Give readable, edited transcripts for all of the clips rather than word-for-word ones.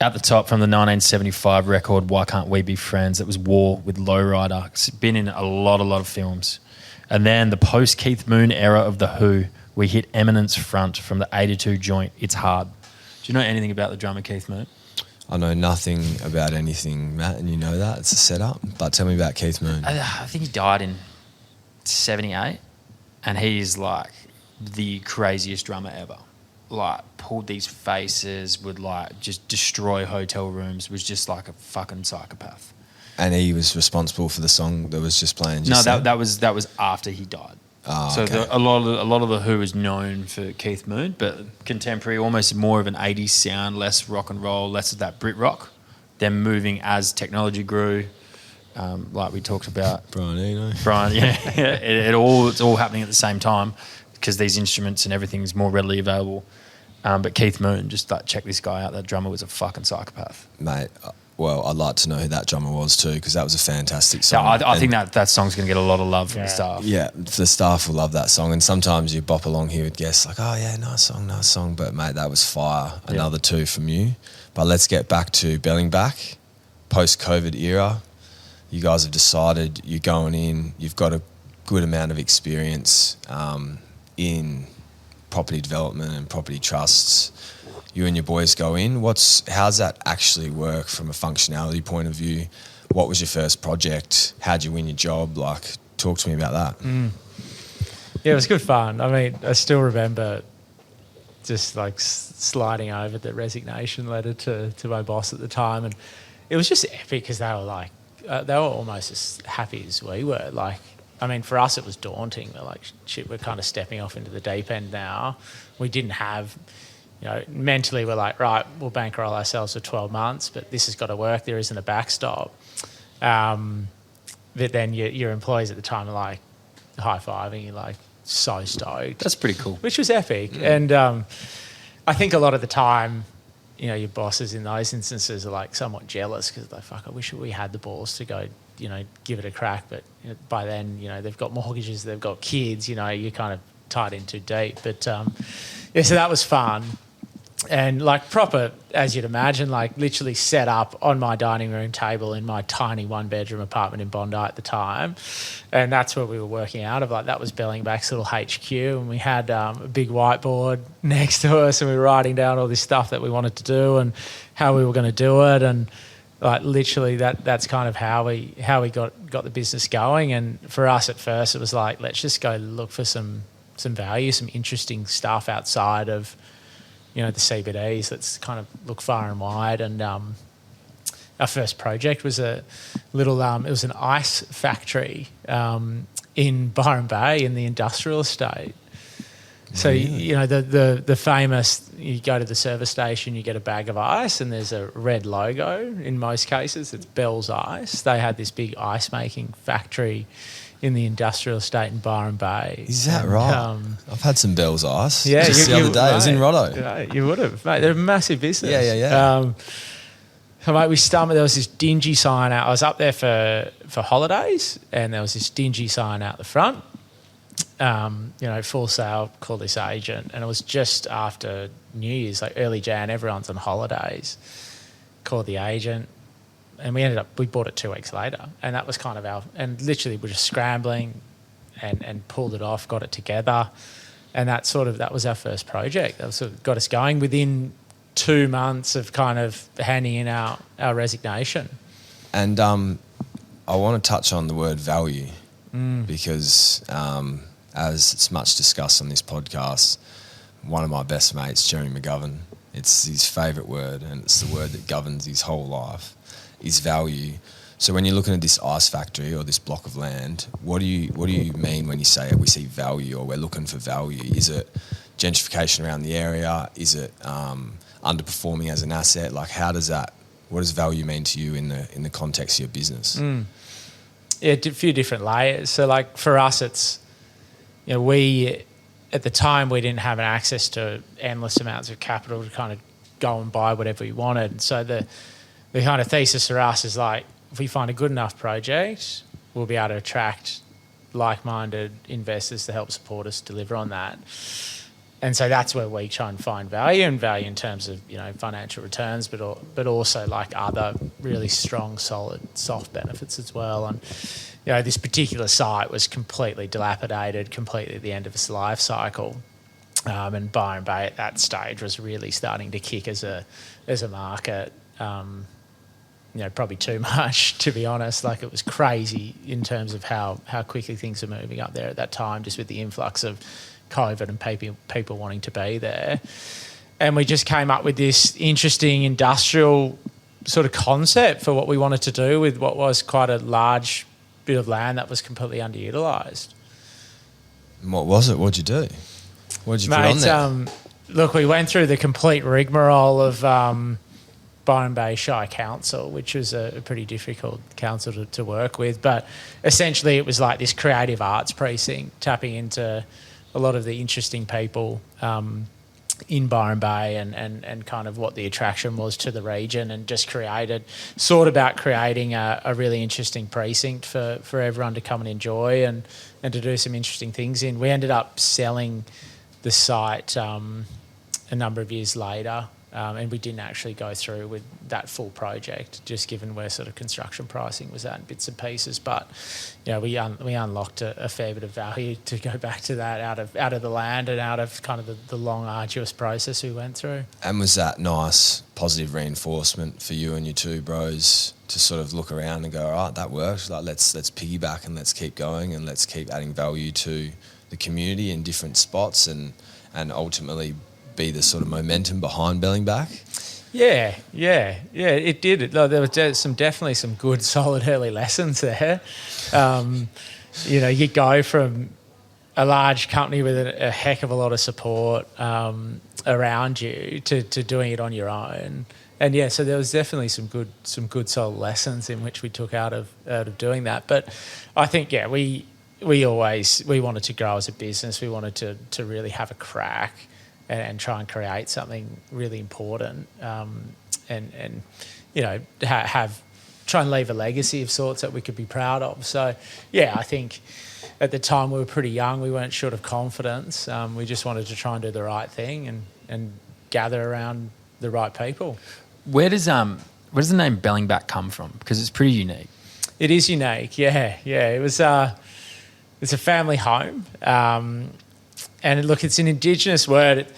At the top from the 1975 record, Why Can't We Be Friends? It was War with Lowrider. It's been in a lot of films. And then the post-Keith Moon era of The Who, we hit Eminence front from the 82 joint, It's Hard. Do you know anything about the drummer Keith Moon? I know nothing about anything, Matt, and you know that. It's a setup. But tell me about Keith Moon. I think he died in 78, and he's like the craziest drummer ever. Like, pulled these faces, would like just destroy hotel rooms, was just like a fucking psychopath. And he was responsible for the song that was just playing. That was after he died. Oh, so okay. a lot of the Who is known for Keith Moon, but contemporary, almost more of an 80s sound, less rock and roll, less of that Brit rock. Then moving as technology grew, like we talked about. Brian Eno. Yeah. It's all happening at the same time because these instruments and everything is more readily available. But Keith Moon, just like, check this guy out. That drummer was a fucking psychopath. Mate, well, I'd like to know who that drummer was too, because that was a fantastic song. Yeah, I think that song's going to get a lot of love from the staff. Yeah, the staff will love that song. And sometimes you bop along here with guests like, oh yeah, nice song. But mate, that was fire. Another two from you. But let's get back to Belingbak, post-COVID era. You guys have decided you're going in. You've got a good amount of experience in property development and property trusts. You and your boys go in. How's that actually work from a functionality point of view? What was your first project? How'd you win your job? Like, talk to me about that. Yeah, it was good fun. I mean, I still remember just like sliding over the resignation letter to my boss at the time, and it was just epic because they were like, they were almost as happy as we were. Like, I mean, for us it was daunting. We're like, shit, we're kind of stepping off into the deep end now. We didn't have, mentally we're like, right, we'll bankroll ourselves for 12 months, but this has got to work. There isn't a backstop. But then your employees at the time are like high-fiving. You're like so stoked. That's pretty cool. Which was epic. And I think a lot of the time, your bosses in those instances are like somewhat jealous because they're like, fuck, I wish we had the balls to go, give it a crack. But by then, they've got mortgages, they've got kids, you're kind of tied in too deep. But so that was fun. And like proper, as you'd imagine, like literally set up on my dining room table in my tiny one-bedroom apartment in Bondi at the time. And that's where we were working out of. Like, that was Belingbak's little HQ, and we had a big whiteboard next to us, and we were writing down all this stuff that we wanted to do and how we were going to do it. And like literally that's kind of how we got the business going. And for us at first, it was like, let's just go look for some value, some interesting stuff outside of the CBDs. Let's kind of look far and wide. And our first project was a little, it was an ice factory in Byron Bay in the industrial estate. So, the famous, you go to the service station, you get a bag of ice, and there's a red logo. In most cases, it's Bell's Ice. They had this big ice making factory in the industrial estate in Byron Bay. Is that right? I've had some Bell's Ice. Yeah, just the other day. I was in Rotto. Yeah, you would have, mate. They're a massive business. Yeah. So, mate, we stumbled. There was this dingy sign out. I was up there for holidays, and there was this dingy sign out the front. Full sale, call this agent. And it was just after New Year's, like early Jan, everyone's on holidays. Called the agent. And we bought it 2 weeks later. And that was kind of and literally we're just scrambling and pulled it off, got it together. And that was our first project. That sort of got us going within 2 months of kind of handing in our resignation. And I want to touch on the word value because as it's much discussed on this podcast, one of my best mates, Jeremy McGovern, it's his favourite word, and it's the word that governs his whole life, is value. So when you're looking at this ice factory or this block of land, what do you mean when you say we see value or we're looking for value? Is it gentrification around the area? Is it underperforming as an asset? Like, what does value mean to you in the context of your business? Yeah, a few different layers. So like for us, it's, we, at the time, we didn't have an access to endless amounts of capital to kind of go and buy whatever we wanted. So the kind of thesis for us is like, if we find a good enough project, we'll be able to attract like-minded investors to help support us deliver on that. And so that's where we try and find value, and value in terms of, you know, financial returns, but also like other really strong, solid, soft benefits as well. And, you know, this particular site was completely dilapidated, completely at the end of its life cycle. And Byron Bay at that stage was really starting to kick as a market. You know, probably too much, to be honest. Like, it was crazy in terms of how quickly things were moving up there at that time, just with the influx of COVID and people wanting to be there. And we just came up with this interesting industrial sort of concept for what we wanted to do with what was quite a large bit of land that was completely underutilised. And what was it? What'd you do? What'd you put on there? Look, we went through the complete rigmarole of Byron Bay Shire Council, which was a pretty difficult council to work with. But essentially it was like this creative arts precinct, tapping into a lot of the interesting people in Byron Bay and kind of what the attraction was to the region, and just thought about creating a really interesting precinct for everyone to come and enjoy and to do some interesting things in. We ended up selling the site a number of years later, and we didn't actually go through with that full project, just given where sort of construction pricing was at in bits and pieces. But, you know, we unlocked a fair bit of value to go back to that out of the land and out of kind of the long, arduous process we went through. And was that nice, positive reinforcement for you and your two bros to sort of look around and go, all right, that worked. Like, let's piggyback and let's keep going and let's keep adding value to the community in different spots and ultimately be the sort of momentum behind Belingbak? Yeah, it did. There was definitely some good, solid early lessons there. You know, you go from a large company with a heck of a lot of support around you to doing it on your own. And yeah, so there was definitely some good solid lessons in which we took out of doing that. But I think, yeah, we wanted to grow as a business. We wanted to really have a crack and try and create something really important, and you know, try and leave a legacy of sorts that we could be proud of. So yeah, I think at the time we were pretty young. We weren't short of confidence. We just wanted to try and do the right thing and gather around the right people. Where does the name Belingbak come from? Because it's pretty unique. It is unique. Yeah. It was it's a family home. And look, it's an Indigenous word.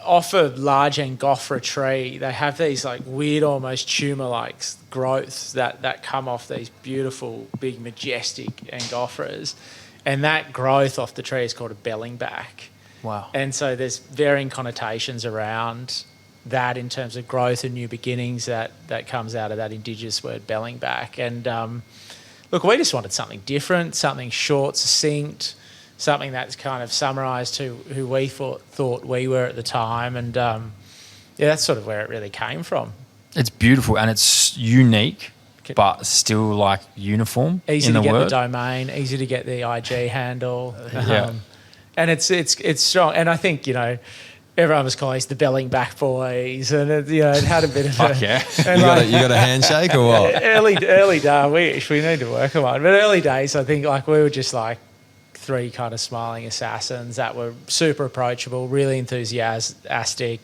Off a large Angophora tree, they have these like weird, almost tumor-like growths that come off these beautiful, big, majestic Angophoras. And that growth off the tree is called a Belingbak. Wow. And so there's varying connotations around that in terms of growth and new beginnings that comes out of that Indigenous word Belingbak. And look, we just wanted something different, something short, succinct, something that's kind of summarised to who we thought we were at the time. And yeah, that's sort of where it really came from. It's beautiful and it's unique, but still like uniform. Easy to get the domain, easy to get the IG handle. Yeah. And it's strong. And I think, you know, everyone was calling us the Belingbak boys, and it had a bit of Fuck yeah. You got a handshake or what? Early days, we need to work on one. But early days, I think like we were just like three kind of smiling assassins that were super approachable, really enthusiastic,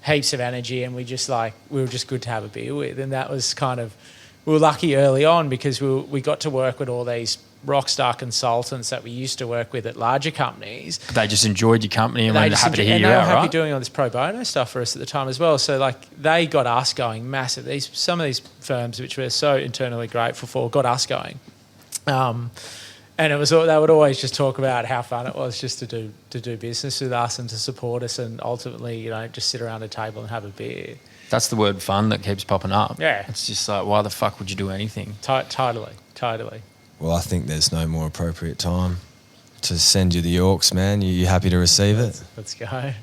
heaps of energy, and we were just good to have a beer with. And that was kind of, we were lucky early on because we got to work with all these rock star consultants that we used to work with at larger companies. They just enjoyed your company and were happy to hear you out, right? And they were happy doing all this pro bono stuff for us at the time as well. So like they got us going massive. Some of these firms, which we're so internally grateful for, got us going. And it was, they would always just talk about how fun it was just to do business with us and to support us, and ultimately, you know, just sit around a table and have a beer. That's the word fun that keeps popping up. Yeah. It's just like, why the fuck would you do anything? Totally. Well, I think there's no more appropriate time to send you the Yorks, man. You happy to receive it? Let's go.